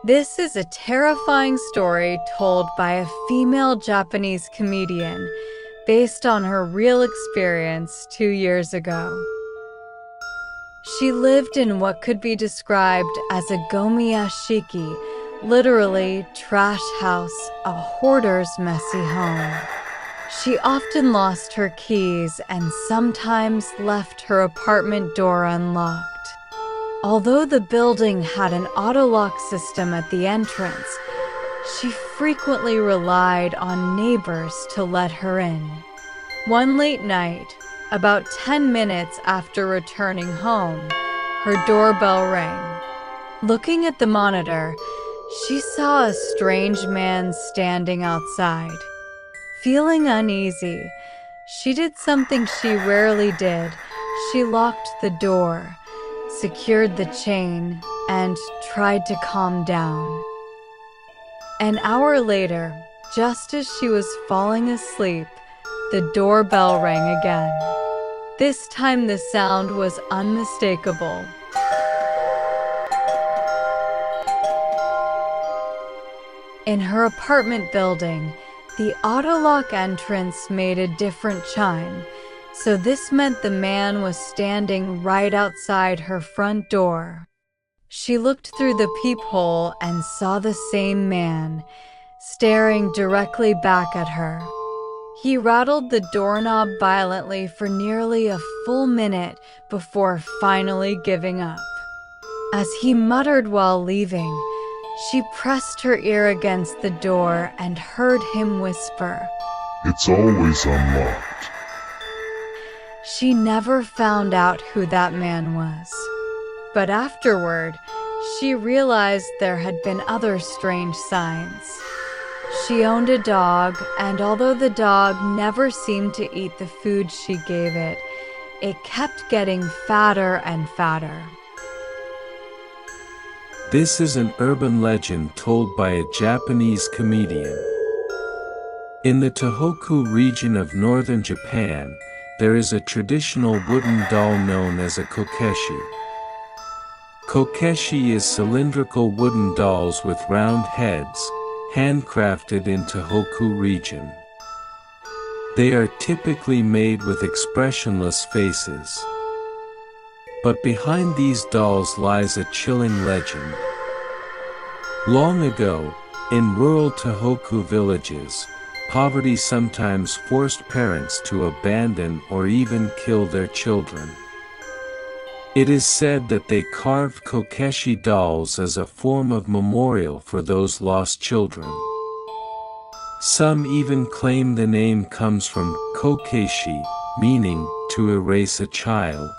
This is a terrifying story told by a female Japanese comedian based on her real experience 2 years ago. She lived in what could be described as a gomiyashiki, literally trash house, a hoarder's messy home. She often lost her keys and sometimes left her apartment door unlocked. Although the building had an auto-lock system at the entrance, she frequently relied on neighbors to let her in. One late night, about 10 minutes after returning home, her doorbell rang. Looking at the monitor, she saw a strange man standing outside. Feeling uneasy, she did something she rarely did. She locked the door, secured the chain, and tried to calm down. An hour later, just as she was falling asleep, the doorbell rang again. This time the sound was unmistakable. In her apartment building, the auto-lock entrance made a different chime, so this meant the man was standing right outside her front door. She looked through the peephole and saw the same man, staring directly back at her. He rattled the doorknob violently for nearly a full minute before finally giving up. As he muttered while leaving, she pressed her ear against the door and heard him whisper, "It's always unlocked." She never found out who that man was. But afterward, she realized there had been other strange signs. She owned a dog, and although the dog never seemed to eat the food she gave it, it kept getting fatter and fatter. This is an urban legend told by a Japanese comedian. In the Tohoku region of northern Japan, there is a traditional wooden doll known as a kokeshi. Kokeshi is cylindrical wooden dolls with round heads, handcrafted in Tohoku region. They are typically made with expressionless faces. But behind these dolls lies a chilling legend. Long ago, in rural Tohoku villages, poverty sometimes forced parents to abandon or even kill their children. It is said that they carved kokeshi dolls as a form of memorial for those lost children. Some even claim the name comes from kokeshi, meaning to erase a child.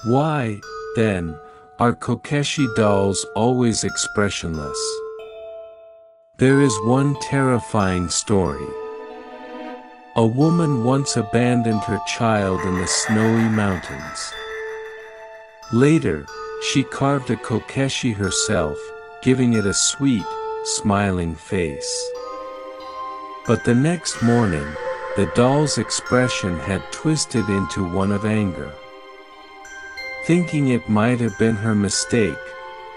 Why, then, are kokeshi dolls always expressionless? There is one terrifying story. A woman once abandoned her child in the snowy mountains. Later, she carved a kokeshi herself, giving it a sweet, smiling face. But the next morning, the doll's expression had twisted into one of anger. Thinking it might have been her mistake,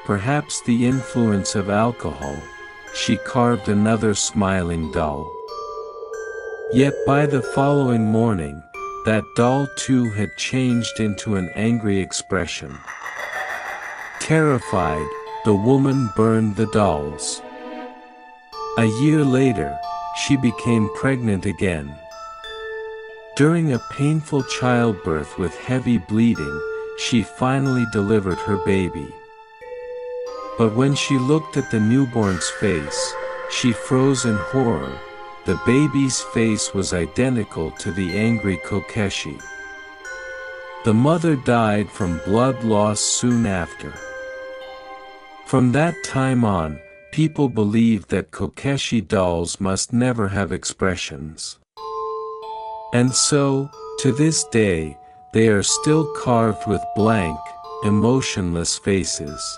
perhaps the influence of alcohol, she carved another smiling doll. Yet by the following morning, that doll too had changed into an angry expression. Terrified, the woman burned the dolls. A year later, she became pregnant again. During a painful childbirth with heavy bleeding, she finally delivered her baby. But when she looked at the newborn's face, she froze in horror. The baby's face was identical to the angry kokeshi. The mother died from blood loss soon after. From that time on, people believed that kokeshi dolls must never have expressions. And so, to this day, they are still carved with blank, emotionless faces.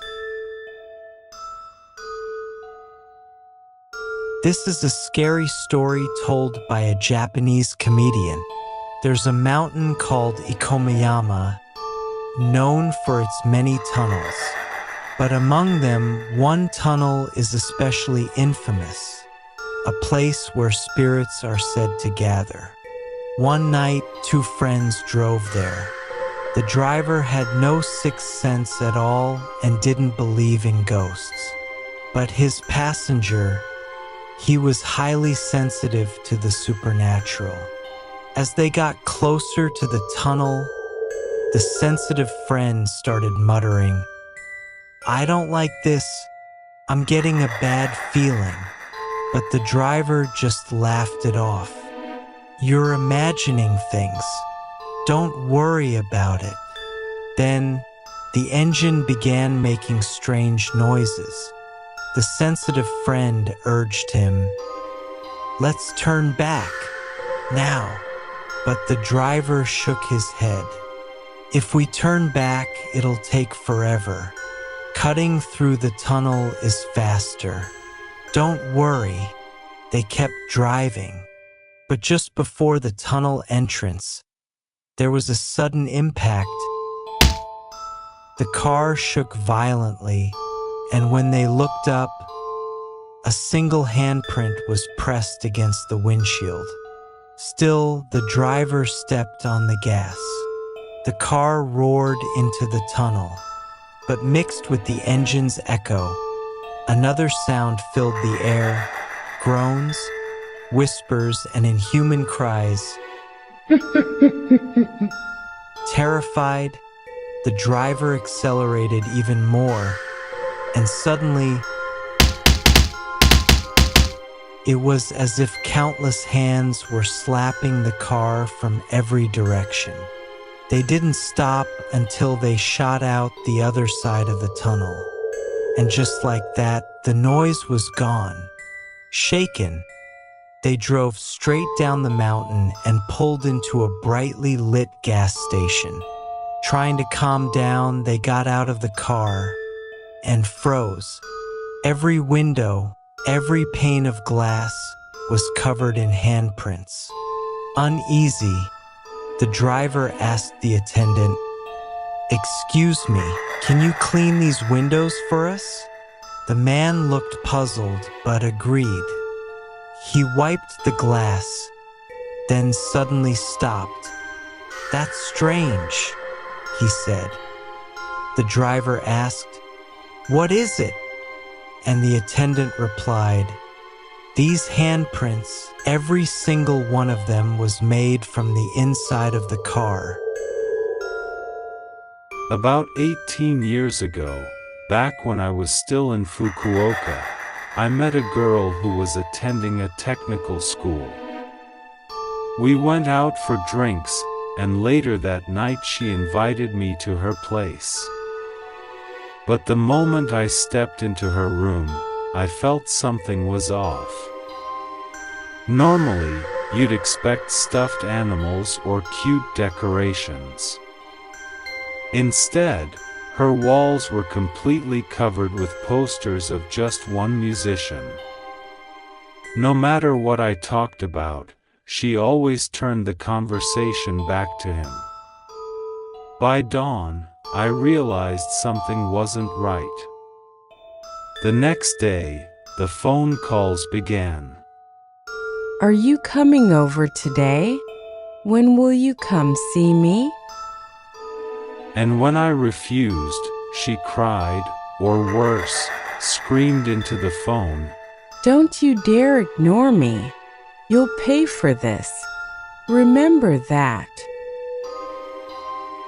This is a scary story told by a Japanese comedian. There's a mountain called Ikomiyama, known for its many tunnels. But among them, one tunnel is especially infamous, a place where spirits are said to gather. One night, two friends drove there. The driver had no sixth sense at all and didn't believe in ghosts. But his passenger, he was highly sensitive to the supernatural. As they got closer to the tunnel, the sensitive friend started muttering, "I don't like this. I'm getting a bad feeling." But the driver just laughed it off. "You're imagining things. Don't worry about it." Then, the engine began making strange noises. The sensitive friend urged him, "Let's turn back, now." But the driver shook his head. "If we turn back, it'll take forever. Cutting through the tunnel is faster. Don't worry." They kept driving. But just before the tunnel entrance, there was a sudden impact. The car shook violently, and when they looked up, a single handprint was pressed against the windshield. Still, the driver stepped on the gas. The car roared into the tunnel, but mixed with the engine's echo, another sound filled the air: groans, whispers, and inhuman cries. Terrified, the driver accelerated even more, and suddenly, it was as if countless hands were slapping the car from every direction. They didn't stop until they shot out the other side of the tunnel. And just like that, the noise was gone. Shaken, they drove straight down the mountain and pulled into a brightly lit gas station. Trying to calm down, they got out of the car and froze. Every window, every pane of glass was covered in handprints. Uneasy, the driver asked the attendant, "Excuse me, can you clean these windows for us?" The man looked puzzled but agreed. He wiped the glass, then suddenly stopped. "That's strange," he said. The driver asked, "What is it?" And the attendant replied, "These handprints, every single one of them was made from the inside of the car." About 18 years ago, back when I was still in Fukuoka, I met a girl who was attending a technical school. We went out for drinks, and later that night she invited me to her place. But the moment I stepped into her room, I felt something was off. Normally, you'd expect stuffed animals or cute decorations. Instead, her walls were completely covered with posters of just one musician. No matter what I talked about, she always turned the conversation back to him. By dawn, I realized something wasn't right. The next day, the phone calls began. "Are you coming over today? When will you come see me?" And when I refused, she cried, or worse, screamed into the phone. "Don't you dare ignore me. You'll pay for this. Remember that."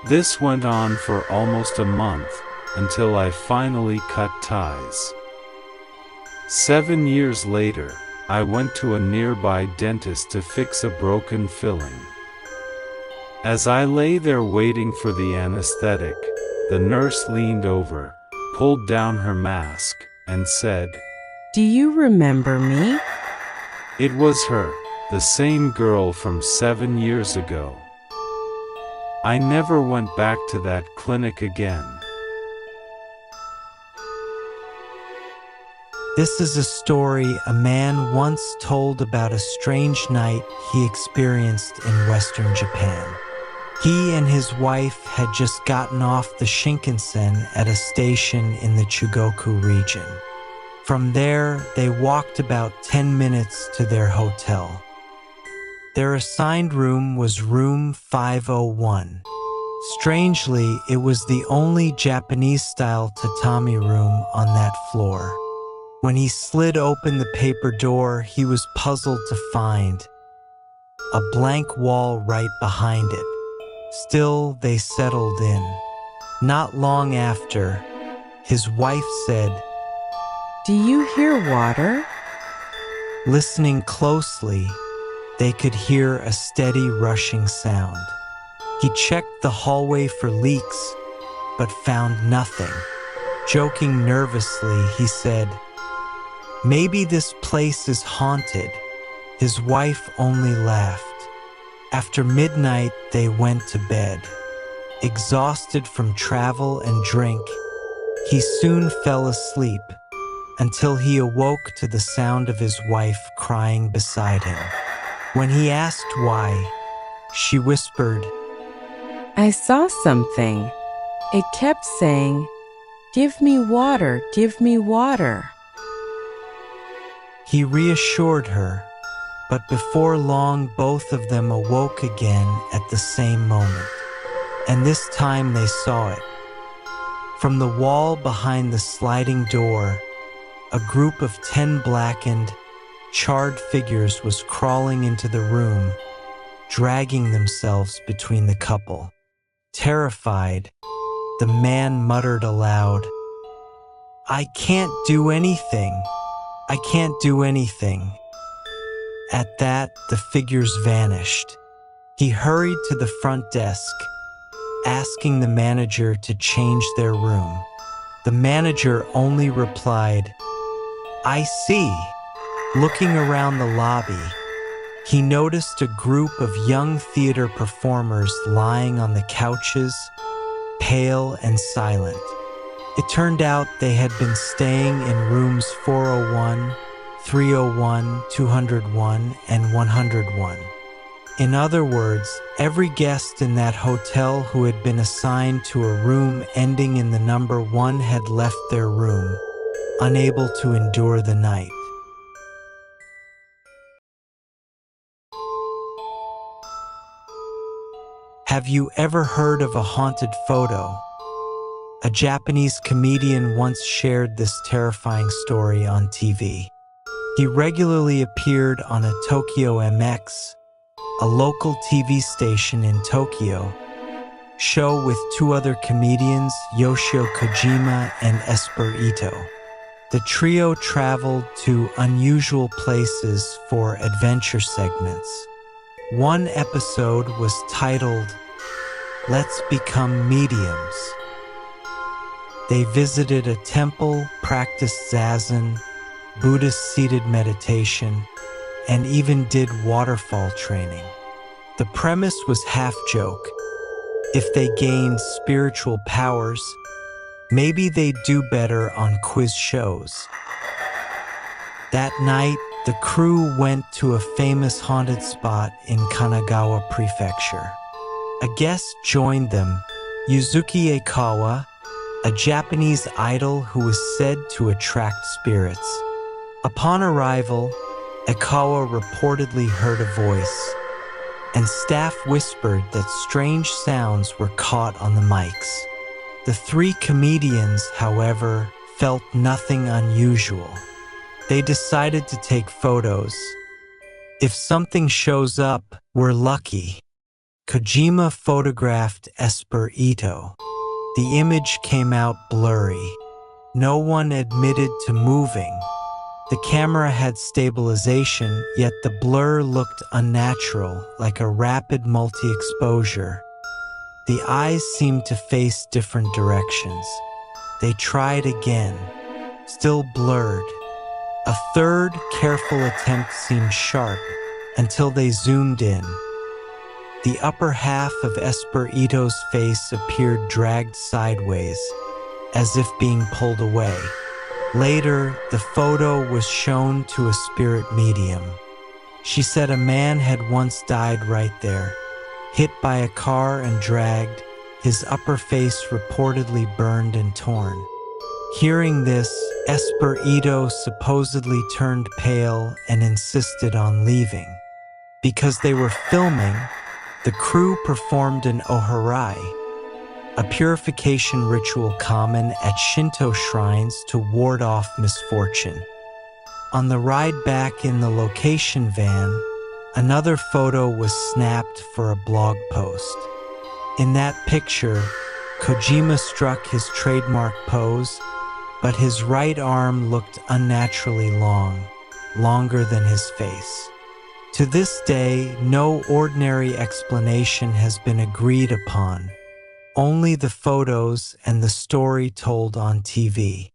This went on for almost a month, until I finally cut ties. 7 years later, I went to a nearby dentist to fix a broken filling. As I lay there waiting for the anesthetic, the nurse leaned over, pulled down her mask, and said, "Do you remember me?" It was her, the same girl from 7 years ago. I never went back to that clinic again. This is a story a man once told about a strange night he experienced in Western Japan. He and his wife had just gotten off the Shinkansen at a station in the Chugoku region. From there, they walked about 10 minutes to their hotel. Their assigned room was room 501. Strangely, it was the only Japanese-style tatami room on that floor. When he slid open the paper door, he was puzzled to find a blank wall right behind it. Still, they settled in. Not long after, his wife said, "Do you hear water?" Listening closely, they could hear a steady rushing sound. He checked the hallway for leaks, but found nothing. Joking nervously, he said, "Maybe this place is haunted." His wife only laughed. After midnight, they went to bed. Exhausted from travel and drink, he soon fell asleep until he awoke to the sound of his wife crying beside him. When he asked why, she whispered, "I saw something. It kept saying, 'Give me water, give me water.'" He reassured her, but before long both of them awoke again at the same moment. And this time they saw it. From the wall behind the sliding door, a group of 10 blackened, charred figures was crawling into the room, dragging themselves between the couple. Terrified, the man muttered aloud, "I can't do anything. I can't do anything." At that, the figures vanished. He hurried to the front desk, asking the manager to change their room. The manager only replied, "I see." Looking around the lobby, he noticed a group of young theater performers lying on the couches, pale and silent. It turned out they had been staying in rooms 401, 301, 201, and 101. In other words, every guest in that hotel who had been assigned to a room ending in the number 1 had left their room, unable to endure the night. Have you ever heard of a haunted photo? A Japanese comedian once shared this terrifying story on TV. He regularly appeared on a Tokyo MX, a local TV station in Tokyo, show with 2 other comedians, Yoshio Kojima and Esper Ito. The trio traveled to unusual places for adventure segments. One episode was titled, "Let's Become Mediums." They visited a temple, practiced zazen, Buddhist seated meditation, and even did waterfall training. The premise was half joke. If they gained spiritual powers, maybe they'd do better on quiz shows. That night, the crew went to a famous haunted spot in Kanagawa Prefecture. A guest joined them, Yuzuki Eikawa, a Japanese idol who was said to attract spirits. Upon arrival, Eikawa reportedly heard a voice, and staff whispered that strange sounds were caught on the mics. The 3 comedians, however, felt nothing unusual. They decided to take photos. If something shows up, we're lucky. Kojima photographed Esper Ito. The image came out blurry. No one admitted to moving. The camera had stabilization, yet the blur looked unnatural, like a rapid multi-exposure. The eyes seemed to face different directions. They tried again, still blurred. A third careful attempt seemed sharp until they zoomed in. The upper half of Esper Ito's face appeared dragged sideways, as if being pulled away. Later, the photo was shown to a spirit medium. She said a man had once died right there. hit by a car and dragged, his upper face reportedly burned and torn. Hearing this, Esperito supposedly turned pale and insisted on leaving. Because they were filming, the crew performed an oharai, a purification ritual common at Shinto shrines to ward off misfortune. On the ride back in the location van, another photo was snapped for a blog post. In that picture, Kojima struck his trademark pose, but his right arm looked unnaturally long, longer than his face. To this day, no ordinary explanation has been agreed upon, only the photos and the story told on TV.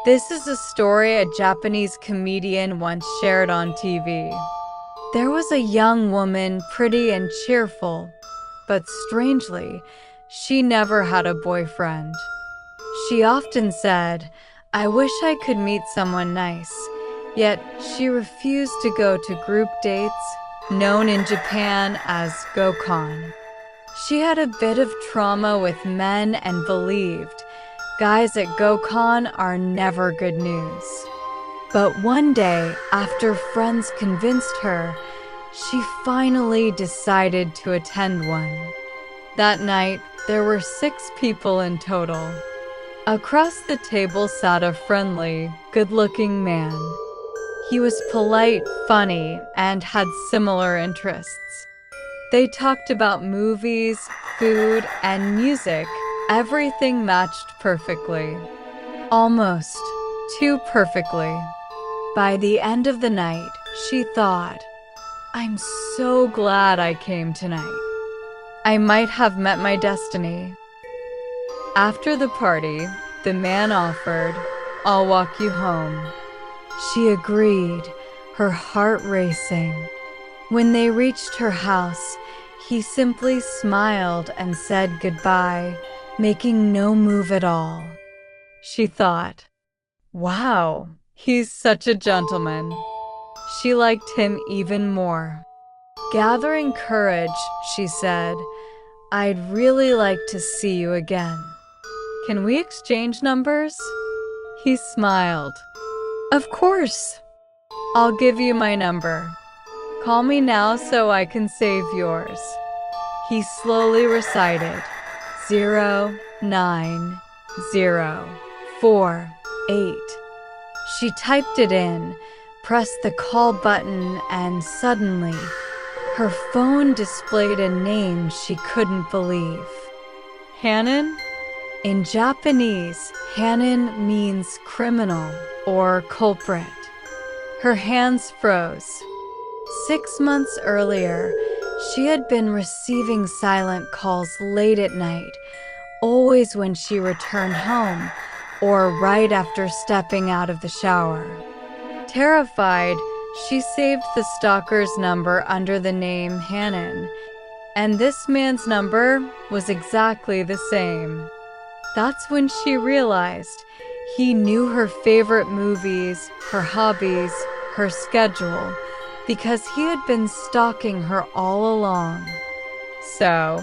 This is a story a Japanese comedian once shared on TV. There was a young woman, pretty and cheerful, but strangely, she never had a boyfriend. She often said, "I wish I could meet someone nice," yet she refused to go to group dates, known in Japan as gokon. She had a bit of trauma with men and believed guys at gokon are never good news. But one day, after friends convinced her, she finally decided to attend one. That night, there were 6 people in total. Across the table sat a friendly, good-looking man. He was polite, funny, and had similar interests. They talked about movies, food, and music. Everything matched perfectly. Almost too perfectly. By the end of the night, she thought, "I'm so glad I came tonight. I might have met my destiny." After the party, the man offered, "I'll walk you home." She agreed, her heart racing. When they reached her house, he simply smiled and said goodbye, making no move at all. She thought, "Wow, he's such a gentleman." She liked him even more. Gathering courage, she said, "I'd really like to see you again. Can we exchange numbers?" He smiled. "Of course. I'll give you my number. Call me now so I can save yours." He slowly recited, 09048. She typed it in, pressed the call button, and suddenly, her phone displayed a name she couldn't believe. Hanan? In Japanese, Hanan means criminal or culprit. Her hands froze. 6 months earlier, she had been receiving silent calls late at night, always when she returned home or right after stepping out of the shower. Terrified, she saved the stalker's number under the name Hanan, and this man's number was exactly the same. That's when she realized he knew her favorite movies, her hobbies, her schedule, because he had been stalking her all along. So,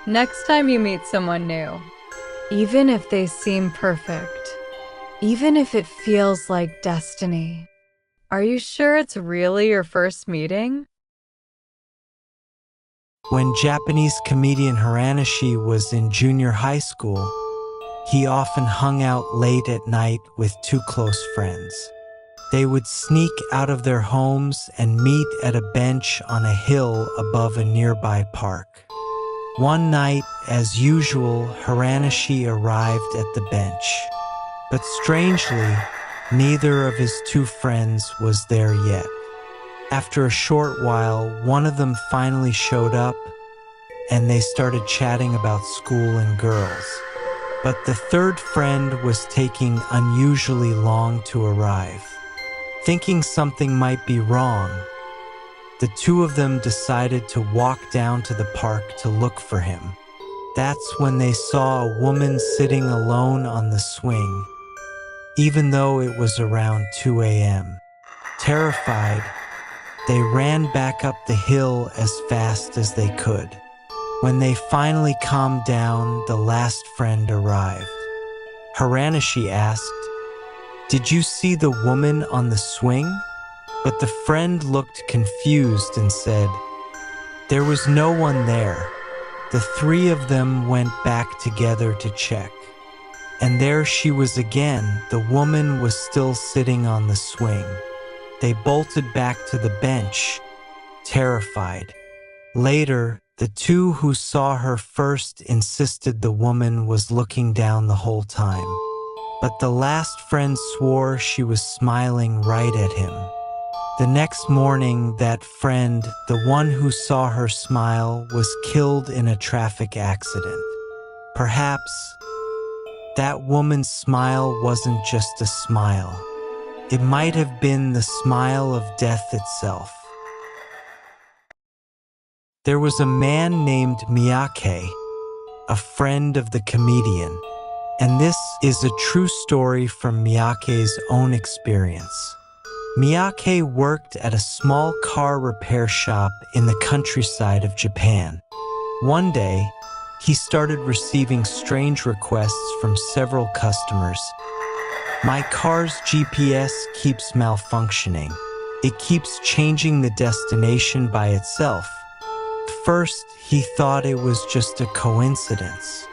next time you meet someone new, even if they seem perfect, even if it feels like destiny, are you sure it's really your first meeting? When Japanese comedian Hiranishi was in junior high school, he often hung out late at night with 2 close friends. They would sneak out of their homes and meet at a bench on a hill above a nearby park. One night, as usual, Hiranishi arrived at the bench. But strangely, neither of his 2 friends was there yet. After a short while, one of them finally showed up, and they started chatting about school and girls. But the 3rd friend was taking unusually long to arrive. Thinking something might be wrong, the 2 of them decided to walk down to the park to look for him. That's when they saw a woman sitting alone on the swing, even though it was around 2 a.m. Terrified, They ran back up the hill as fast as they could. When they finally calmed down, the last friend arrived. Haranashi asked, "Did you see the woman on the swing?" But the friend looked confused and said, "There was no one there." The three of them went back together to check. And there she was again. The woman was still sitting on the swing. They bolted back to the bench, terrified. Later, the two who saw her first insisted the woman was looking down the whole time. But the last friend swore she was smiling right at him. The next morning, that friend, the one who saw her smile, was killed in a traffic accident. Perhaps that woman's smile wasn't just a smile. It might have been the smile of death itself. There was a man named Miyake, a friend of the comedian, and this is a true story from Miyake's own experience. Miyake worked at a small car repair shop in the countryside of Japan. One day, he started receiving strange requests from several customers. "My car's GPS keeps malfunctioning. It keeps changing the destination by itself." First, he thought it was just a coincidence.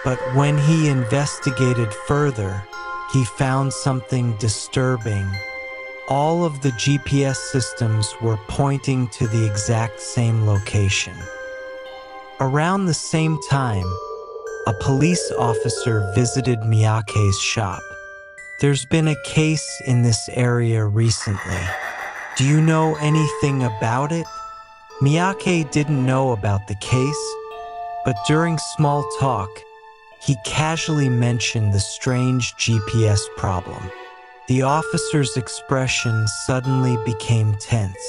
But when he investigated further, he found something disturbing. All of the GPS systems were pointing to the exact same location. Around the same time, a police officer visited Miyake's shop. "There's been a case in this area recently. Do you know anything about it?" Miyake didn't know about the case, but during small talk, he casually mentioned the strange GPS problem. The officer's expression suddenly became tense.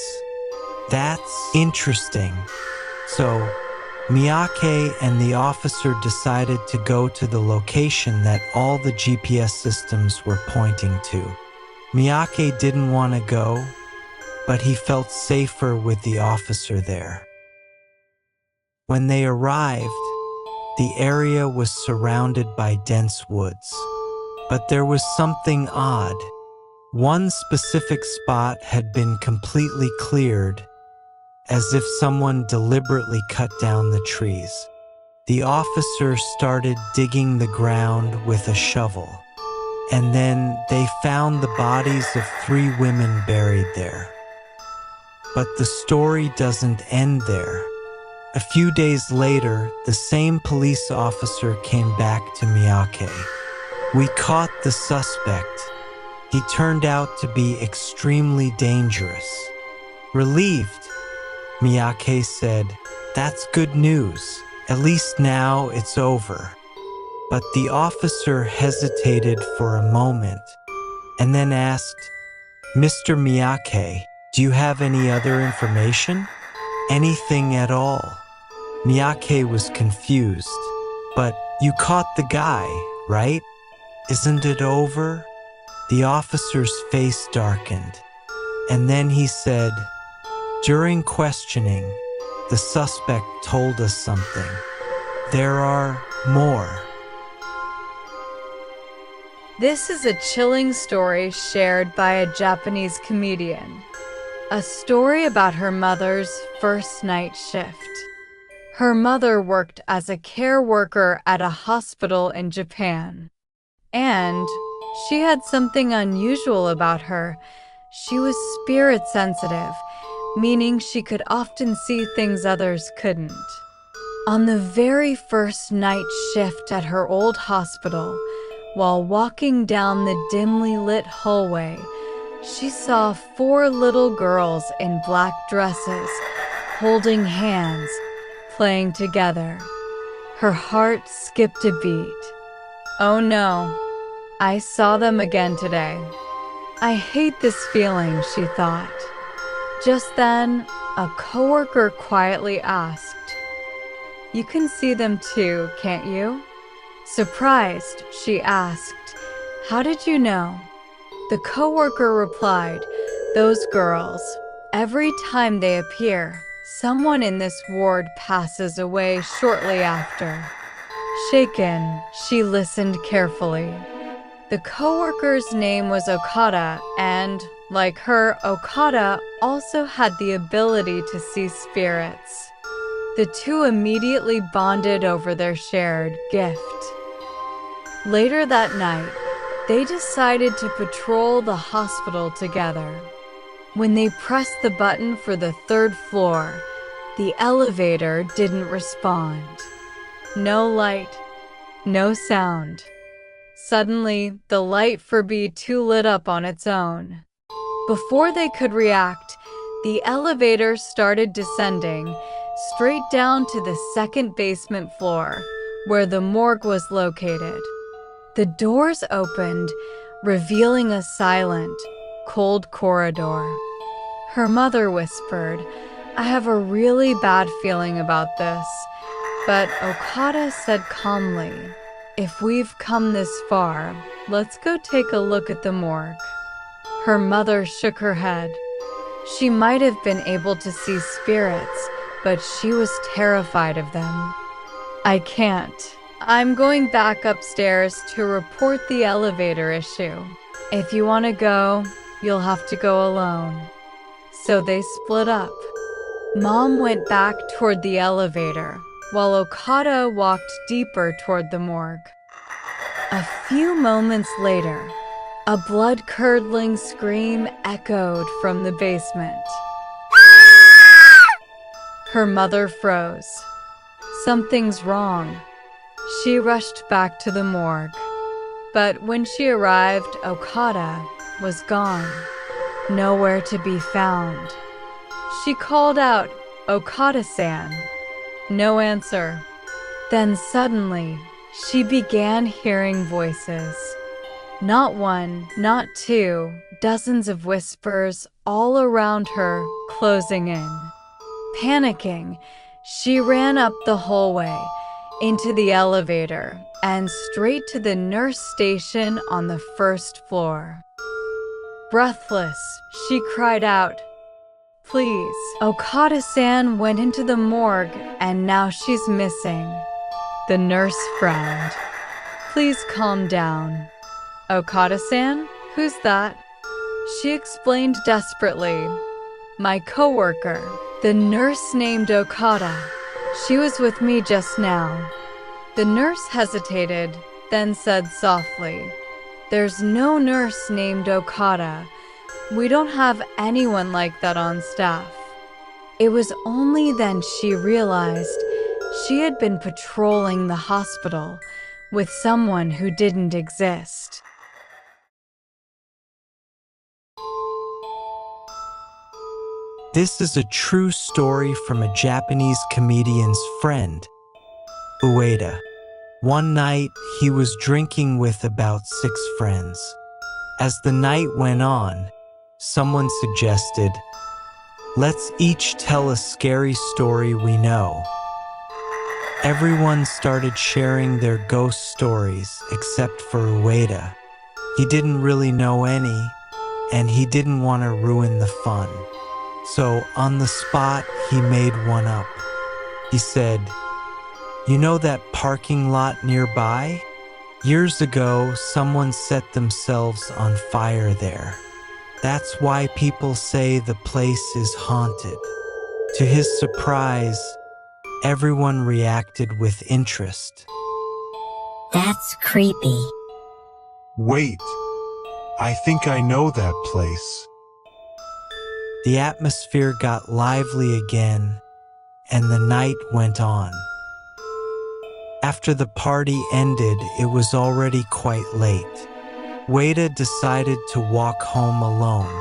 "That's interesting." So, Miyake and the officer decided to go to the location that all the GPS systems were pointing to. Miyake didn't want to go, but he felt safer with the officer there. When they arrived, the area was surrounded by dense woods. But there was something odd. One specific spot had been completely cleared, as if someone deliberately cut down the trees. The officer started digging the ground with a shovel, and then they found the bodies of 3 women buried there. But the story doesn't end there. A few days later, the same police officer came back to Miyake. "We caught the suspect. He turned out to be extremely dangerous." Relieved, Miyake said, "That's good news. At least now it's over." But the officer hesitated for a moment and then asked, "Mr. Miyake, do you have any other information? Anything at all?" Miyake was confused. "But you caught the guy, right? Isn't it over?" The officer's face darkened, and then he said, "During questioning, the suspect told us something. There are more." This is a chilling story shared by a Japanese comedian. A story about her mother's first night shift. Her mother worked as a care worker at a hospital in Japan. And she had something unusual about her. She was spirit sensitive, meaning she could often see things others couldn't. On the very first night shift at her old hospital, while walking down the dimly lit hallway, she saw 4 little girls in black dresses, holding hands, playing together. Her heart skipped a beat. "Oh no, I saw them again today. I hate this feeling," she thought. Just then, a coworker quietly asked, "You can see them too, can't you?" Surprised, she asked, "How did you know?" The coworker replied, "Those girls, Every time they appear, someone in this ward passes away shortly after. Shaken, she listened carefully. The coworker's name was Okada, and, like her, Okada also had the ability to see spirits. The two immediately bonded over their shared gift. Later that night, they decided to patrol the hospital together. When they pressed the button for the 3rd floor, the elevator didn't respond. No light, no sound. Suddenly, the light for B2 lit up on its own. Before they could react, the elevator started descending straight down to the 2nd basement floor, where the morgue was located. The doors opened, revealing a silent, cold corridor. Her mother whispered, "I have a really bad feeling about this," but Okada said calmly, "If we've come this far, let's go take a look at the morgue." Her mother shook her head. She might have been able to see spirits, but she was terrified of them. "I can't. I'm going back upstairs to report the elevator issue. If you want to go, you'll have to go alone." So they split up. Mom went back toward the elevator, while Okada walked deeper toward the morgue. A few moments later, a blood-curdling scream echoed from the basement. Her mother froze. "Something's wrong." She rushed back to the morgue. But when she arrived, Okada was gone. Nowhere to be found. She called out, "Okada-san." No answer. Then suddenly, she began hearing voices. Not one, not two, dozens of whispers all around her, closing in. Panicking, she ran up the hallway, into the elevator, and straight to the nurse station on the 1st floor. Breathless, she cried out, "Please." Okada-san went into the morgue, and now she's missing. The nurse frowned. "Please calm down." "Okada-san? Who's that?" She explained desperately. "My coworker." The nurse named Okada. "She was with me just now." The nurse hesitated, then said softly, "There's no nurse named Okada. We don't have anyone like that on staff." It was only then she realized she had been patrolling the hospital with someone who didn't exist. This is a true story from a Japanese comedian's friend, Ueda. One night, he was drinking with about 6 friends. As the night went on, someone suggested, "Let's each tell a scary story we know." Everyone started sharing their ghost stories except for Ueda. He didn't really know any, and he didn't want to ruin the fun. So on the spot, he made one up. He said, "You know that parking lot nearby? Years ago, someone set themselves on fire there. That's why people say the place is haunted." To his surprise, everyone reacted with interest. That's creepy. Wait, I think I know that place. The atmosphere got lively again, and the night went on. After the party ended, it was already quite late. Ueda decided to walk home alone.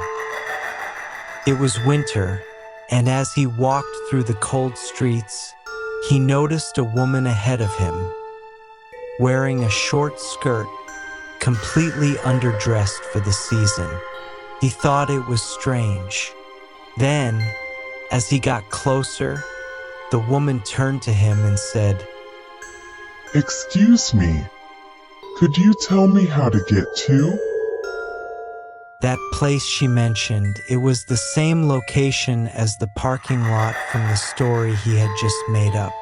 It was winter, and as he walked through the cold streets, he noticed a woman ahead of him, wearing a short skirt, completely underdressed for the season. He thought it was strange. Then, as he got closer, the woman turned to him and said, "Excuse me, could you tell me how to get to?" That place she mentioned, it was the same location as the parking lot from the story he had just made up.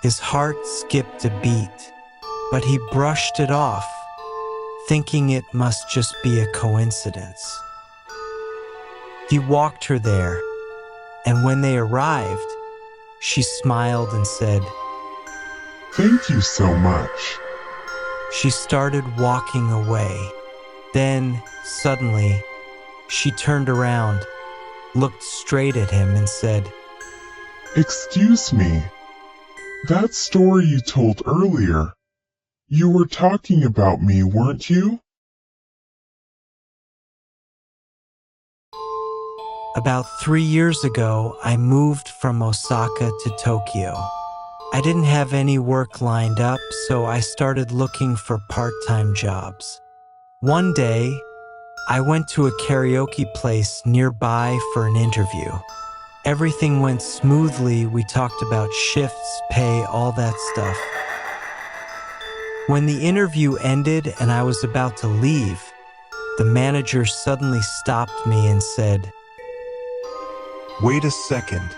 His heart skipped a beat, but he brushed it off, thinking it must just be a coincidence. He walked her there, and when they arrived, she smiled and said, Thank you so much. She started walking away. Then, suddenly, she turned around, looked straight at him and said, Excuse me. That story you told earlier, you were talking about me, weren't you? About 3 years ago, I moved from Osaka to Tokyo. I didn't have any work lined up, so I started looking for part-time jobs. One day, I went to a karaoke place nearby for an interview. Everything went smoothly. We talked about shifts, pay, all that stuff. When the interview ended and I was about to leave, the manager suddenly stopped me and said, Wait a second.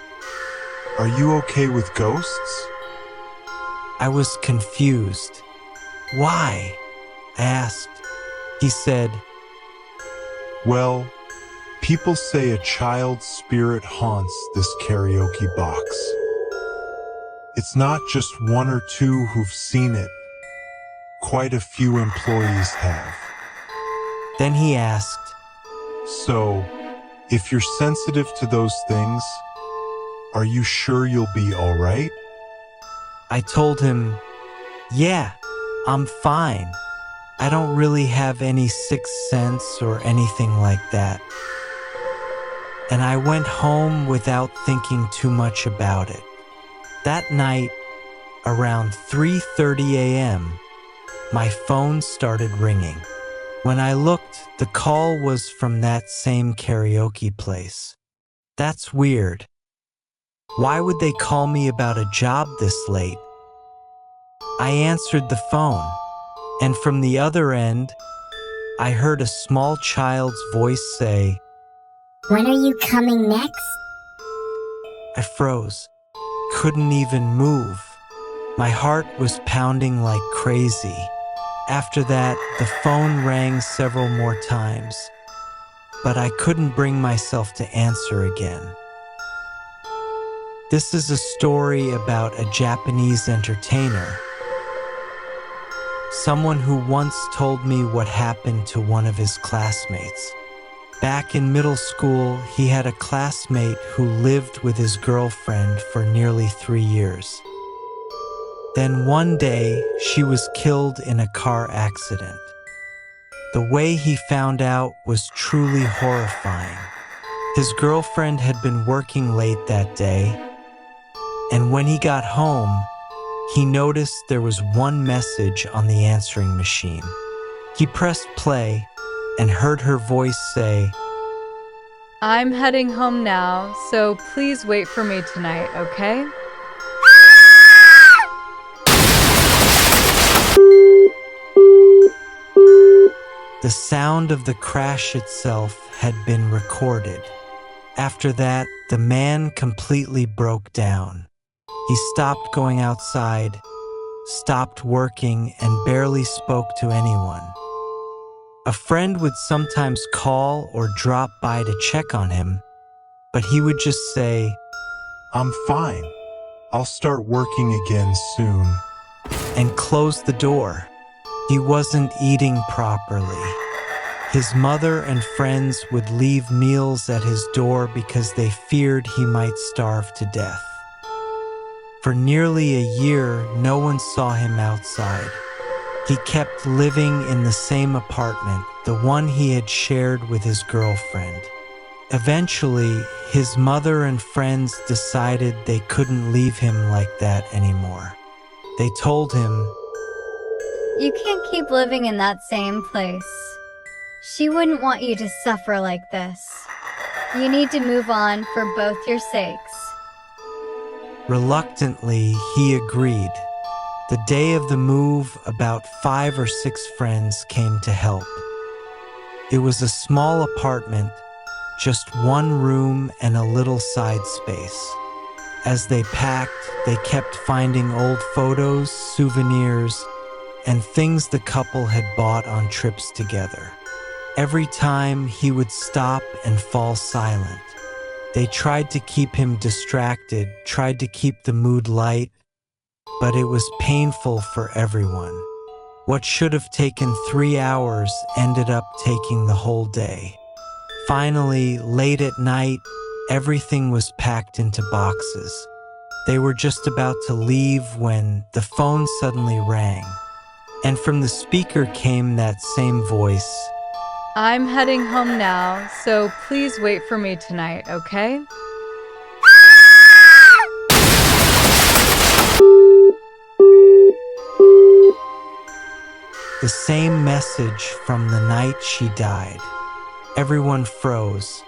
Are you okay with ghosts? I was confused. Why? I asked. He said, Well, people say a child's spirit haunts this karaoke box. It's not just one or two who've seen it. Quite a few employees have. Then he asked, So, if you're sensitive to those things, are you sure you'll be all right? I told him, yeah, I'm fine. I don't really have any sixth sense or anything like that. And I went home without thinking too much about it. That night, around 3:30 a.m., my phone started ringing. When I looked, the call was from that same karaoke place. That's weird. Why would they call me about a job this late? I answered the phone, and from the other end, I heard a small child's voice say, When are you coming next? I froze, couldn't even move. My heart was pounding like crazy. After that, the phone rang several more times, but I couldn't bring myself to answer again. This is a story about a Japanese entertainer, someone who once told me what happened to one of his classmates. Back in middle school, he had a classmate who lived with his girlfriend for nearly 3 years. Then one day, she was killed in a car accident. The way he found out was truly horrifying. His girlfriend had been working late that day, and when he got home, he noticed there was one message on the answering machine. He pressed play and heard her voice say, I'm heading home now, so please wait for me tonight, okay? The sound of the crash itself had been recorded. After that, the man completely broke down. He stopped going outside, stopped working, and barely spoke to anyone. A friend would sometimes call or drop by to check on him, but he would just say, I'm fine. I'll start working again soon. and close the door. He wasn't eating properly. His mother and friends would leave meals at his door because they feared he might starve to death. For nearly a year, no one saw him outside. He kept living in the same apartment, the one he had shared with his girlfriend. Eventually, his mother and friends decided they couldn't leave him like that anymore. They told him, You can't keep living in that same place. She wouldn't want you to suffer like this. You need to move on for both your sakes. Reluctantly, he agreed. The day of the move, about 5 or 6 friends came to help. It was a small apartment, just one room and a little side space. As they packed, they kept finding old photos, souvenirs, and things the couple had bought on trips together. Every time he would stop and fall silent. They tried to keep him distracted, tried to keep the mood light, but it was painful for everyone. What should have taken 3 hours ended up taking the whole day. Finally, late at night, everything was packed into boxes. They were just about to leave when the phone suddenly rang, and from the speaker came that same voice. I'm heading home now, so please wait for me tonight, okay? The same message from the night she died. Everyone froze.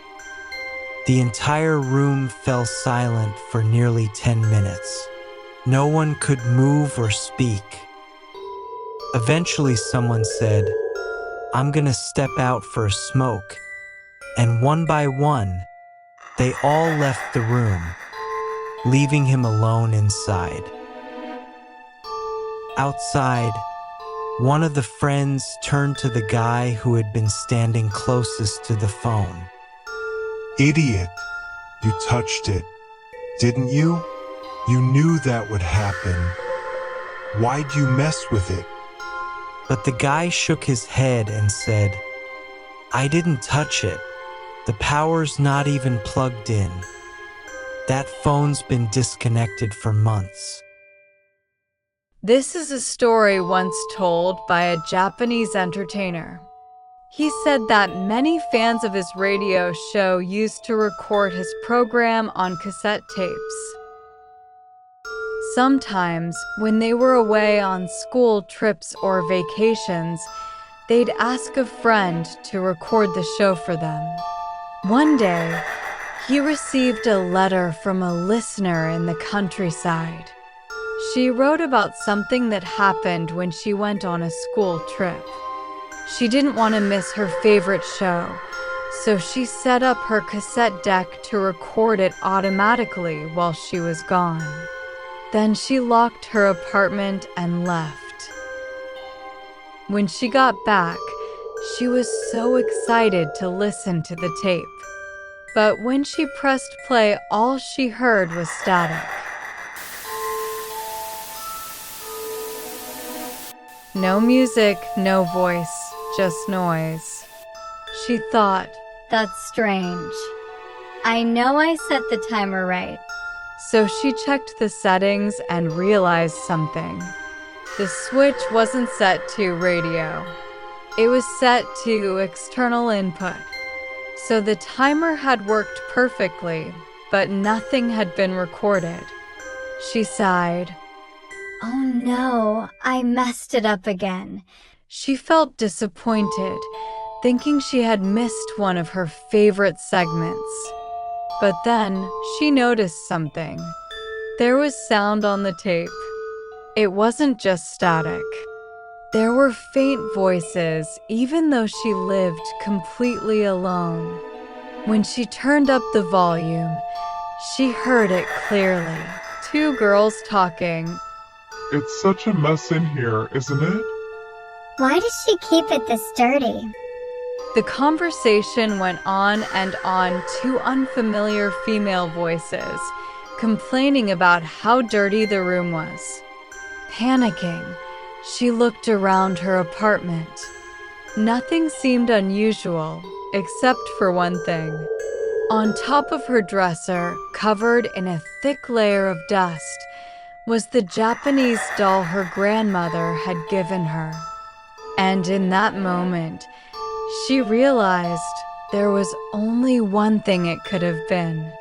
The entire room fell silent for nearly 10 minutes. No one could move or speak. Eventually someone said, "I'm gonna step out for a smoke." And one by one, they all left the room, leaving him alone inside. Outside, one of the friends turned to the guy who had been standing closest to the phone. Idiot, you touched it, didn't you? You knew that would happen. Why'd you mess with it? But the guy shook his head and said, "I didn't touch it. The power's not even plugged in. That phone's been disconnected for months." This is a story once told by a Japanese entertainer. He said that many fans of his radio show used to record his program on cassette tapes. Sometimes, when they were away on school trips or vacations, they'd ask a friend to record the show for them. One day, he received a letter from a listener in the countryside. She wrote about something that happened when she went on a school trip. She didn't want to miss her favorite show, so she set up her cassette deck to record it automatically while she was gone. Then she locked her apartment and left. When she got back, she was so excited to listen to the tape. But when she pressed play, all she heard was static. No music, no voice, just noise. She thought, That's strange. I know I set the timer right. so she checked the settings and realized something. The switch wasn't set to radio. It was set to external input. So the timer had worked perfectly, but nothing had been recorded. She sighed. Oh no, I messed it up again. She felt disappointed, thinking she had missed one of her favorite segments. But then she noticed something. There was sound on the tape. It wasn't just static. There were faint voices, even though she lived completely alone. When she turned up the volume, she heard it clearly. Two girls talking. It's such a mess in here, isn't it? Why does she keep it this dirty? The conversation went on and on, two unfamiliar female voices, complaining about how dirty the room was. Panicking, she looked around her apartment. Nothing seemed unusual, except for one thing. On top of her dresser, covered in a thick layer of dust, was the Japanese doll her grandmother had given her. And in that moment, she realized there was only one thing it could have been.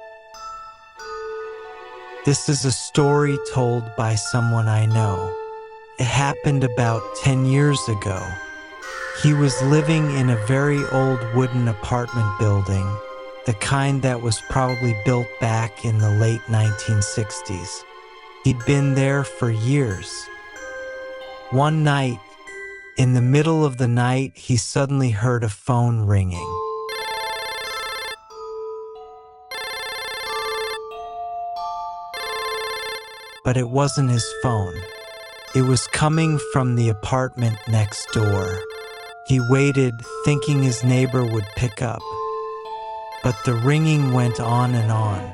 This is a story told by someone I know. It happened about 10 years ago. He was living in a very old wooden apartment building, the kind that was probably built back in the late 1960s. He'd been there for years. One night, In the middle of the night, he suddenly heard a phone ringing. But it wasn't his phone. It was coming from the apartment next door. He waited, thinking his neighbor would pick up. But the ringing went on and on.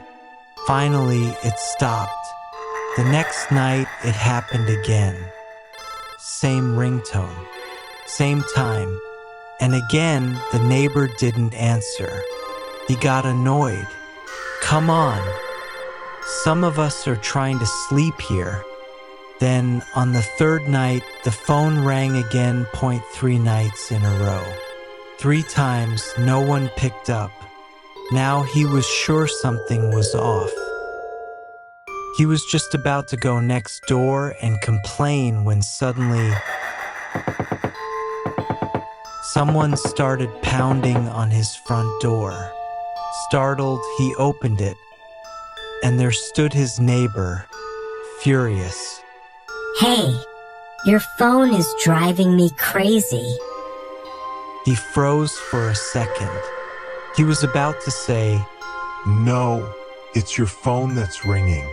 Finally, it stopped. The next night, it happened again. Same ringtone, same time. And again, the neighbor didn't answer. He got annoyed. Come on. Some of us are trying to sleep here. Then, on the third night, the phone rang again 0.3 nights in a row. 3 times, no one picked up. Now he was sure something was off. He was just about to go next door and complain when suddenly someone started pounding on his front door. Startled, he opened it, and there stood his neighbor, furious. Hey, your phone is driving me crazy. He froze for a second. He was about to say, No, it's your phone that's ringing.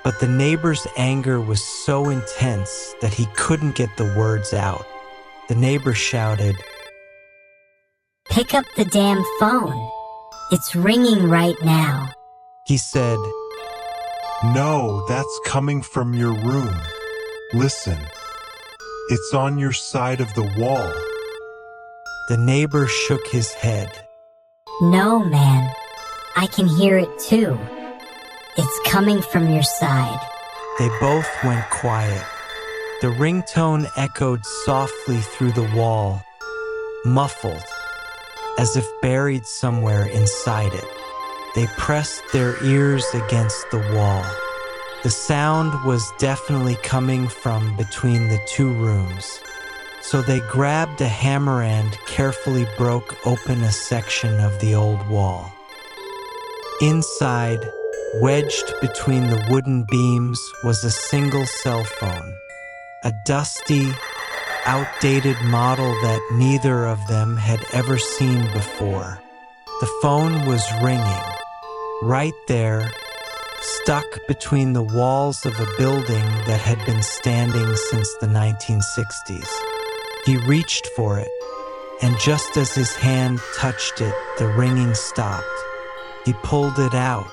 but the neighbor's anger was so intense that he couldn't get the words out. The neighbor shouted, Pick up the damn phone. It's ringing right now. He said, No, that's coming from your room. Listen, it's on your side of the wall. The neighbor shook his head. No, man. I can hear it too. It's coming from your side. They both went quiet. The ringtone echoed softly through the wall, muffled, as if buried somewhere inside it. They pressed their ears against the wall. The sound was definitely coming from between the 2 rooms. So they grabbed a hammer and carefully broke open a section of the old wall. Inside, wedged between the wooden beams, was a single cell phone, a dusty, outdated model that neither of them had ever seen before. The phone was ringing, right there, stuck between the walls of a building that had been standing since the 1960s. He reached for it, and just as his hand touched it, the ringing stopped. He pulled it out.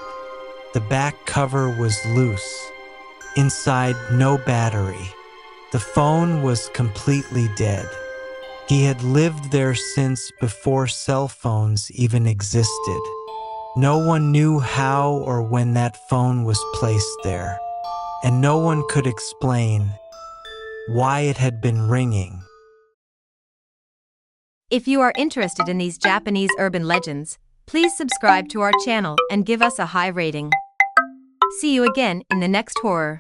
The back cover was loose. Inside, no battery. The phone was completely dead. He had lived there since before cell phones even existed. No one knew how or when that phone was placed there, and no one could explain why it had been ringing. If you are interested in these Japanese urban legends, please subscribe to our channel and give us a high rating. See you again in the next horror.